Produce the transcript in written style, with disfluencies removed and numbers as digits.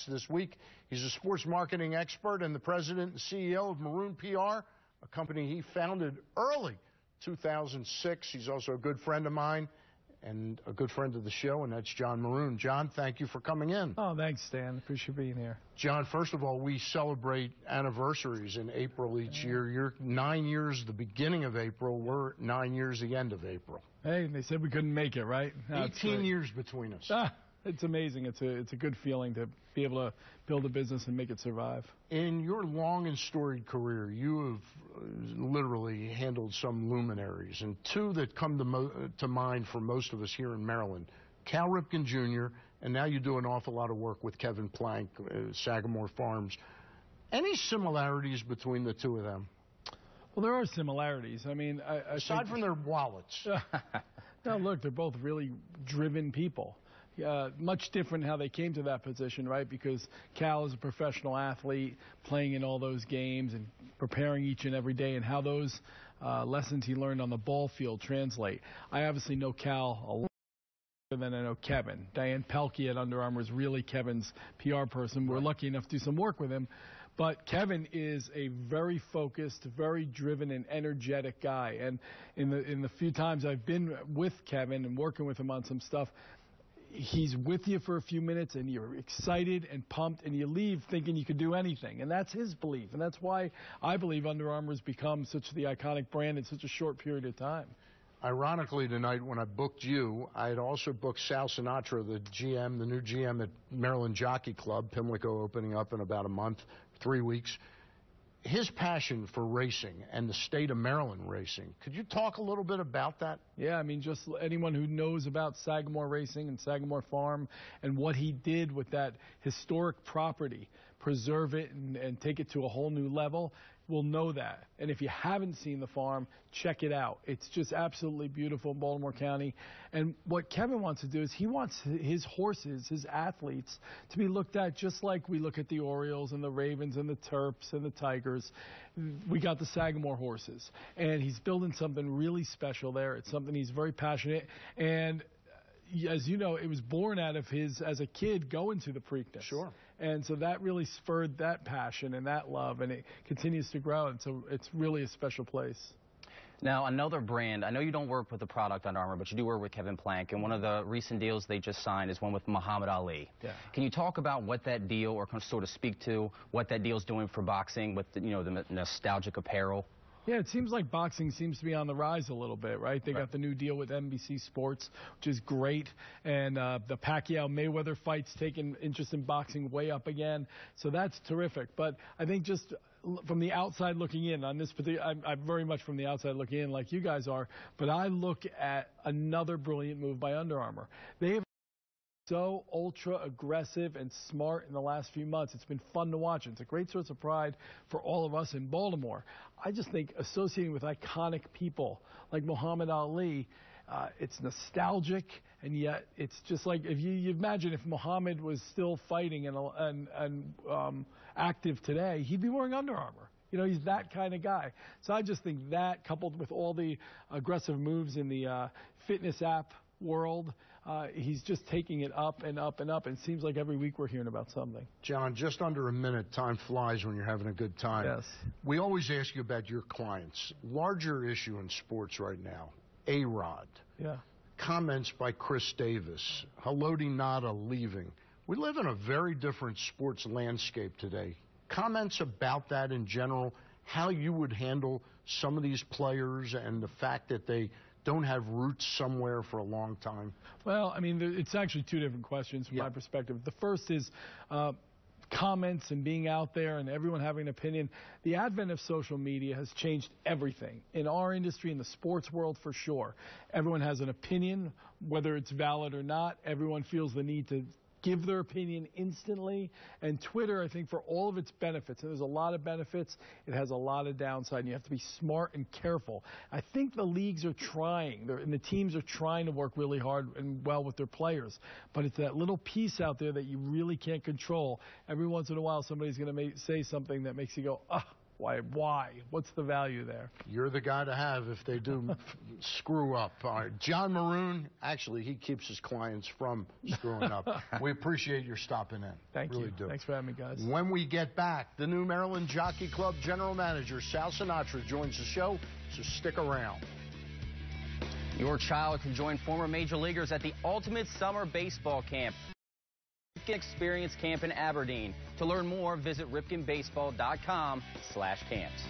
This week, he's a sports marketing expert and the president and CEO of Maroon PR, a company he founded early 2006. He's also a good friend of mine and a good friend of the show, and that's John Maroon. John, thank you for coming in. Oh, thanks, Stan. Appreciate being here. John, first of all, we celebrate anniversaries in April each year. You're 9 years the beginning of April. We're 9 years the end of April. Hey, they said we couldn't make it, right? 18 years between us. It's amazing. It's a good feeling to be able to build a business and make it survive. In your long and storied career, you have literally handled some luminaries, and two that come to mind for most of us here in Maryland, Cal Ripken Jr., and now you do an awful lot of work with Kevin Plank, Sagamore Farms. Any similarities between the two of them? Well, there are similarities. I mean, aside from their wallets. No, look, they're both really driven people. Much different how they came to that position, right? Because Cal is a professional athlete playing in all those games and preparing each and every day, and how those lessons he learned on the ball field translate. I obviously know Cal a lot better than I know Kevin. Diane Pelkey at Under Armour is really Kevin's PR person. We're lucky enough to do some work with him. But Kevin is a very focused, very driven, and energetic guy. And in the few times I've been with Kevin and working with him on some stuff, he's with you for a few minutes and you're excited and pumped and you leave thinking you could do anything. And that's his belief. And that's why I believe Under Armour has become such the iconic brand in such a short period of time. Ironically, tonight when I booked you, I had also booked Sal Sinatra, the GM, the new GM at Maryland Jockey Club, Pimlico opening up in about a month, 3 weeks. His passion for racing and the state of Maryland racing. Could you talk a little bit about that? Yeah, I mean, just anyone who knows about Sagamore Racing and Sagamore Farm and what he did with that historic property, preserve it and take it to a whole new level, will know that. And if you haven't seen the farm, check it out. It's just absolutely beautiful in Baltimore County. And what Kevin wants to do is he wants his horses, his athletes, to be looked at just like we look at the Orioles and the Ravens and the Terps and the Tigers. We got the Sagamore horses. And he's building something really special there. It's something he's very passionate. And as you know, it was born out of his, as a kid, going to the Preakness. Sure. And so that really spurred that passion and that love, and it continues to grow. And so it's really a special place. Now, another brand, I know you don't work with the product Under Armour, but you do work with Kevin Plank, and one of the recent deals they just signed is one with Muhammad Ali. Yeah. Can you talk about what that deal, or sort of speak to what that deal is doing for boxing with the, the nostalgic apparel? Yeah, it seems like boxing seems to be on the rise a little bit, right? They got the new deal with NBC Sports, which is great. And the Pacquiao-Mayweather fight's taking interest in boxing way up again. So that's terrific. But I think just from the outside looking in on this particular, I'm very much from the outside looking in like you guys are. But I look at another brilliant move by Under Armour. They have so ultra aggressive and smart in the last few months. It's been fun to watch. It's a great source of pride for all of us in Baltimore. I just think associating with iconic people like Muhammad Ali, it's nostalgic, and yet it's just like if you imagine if Muhammad was still fighting and active today, he'd be wearing Under Armour. You know, he's that kind of guy. So I just think that, coupled with all the aggressive moves in the fitness app world, he's just taking it up and up and up, and it seems like every week we're hearing about something. John, just under a minute. Time flies when you're having a good time. Yes. We always ask you about your clients. Larger issue in sports right now, A-Rod. Yeah. Comments by Chris Davis. Haloti Ngata leaving. We live in a very different sports landscape today. Comments about that in general, how you would handle some of these players and the fact that they don't have roots somewhere for a long time? Well, I mean, it's actually two different questions from my perspective. The first is comments and being out there and everyone having an opinion. The advent of social media has changed everything in our industry, in the sports world for sure. Everyone has an opinion, whether it's valid or not. Everyone feels the need to give their opinion instantly. And Twitter, I think, for all of its benefits, and there's a lot of benefits, it has a lot of downside, and you have to be smart and careful. I think the leagues are trying, and the teams are trying to work really hard and well with their players. But it's that little piece out there that you really can't control. Every once in a while, somebody's going to say something that makes you go, ah. Why? What's the value there? You're the guy to have if they do screw up. All right. John Maroon, actually, he keeps his clients from screwing up. We appreciate your stopping in. Thank you. Really do. Thanks for having me, guys. When we get back, the new Maryland Jockey Club General Manager, Sal Sinatra, joins the show, so stick around. Your child can join former major leaguers at the Ultimate Summer Baseball Camp. Experience Camp in Aberdeen. To learn more, visit ripkenbaseball.com/camps.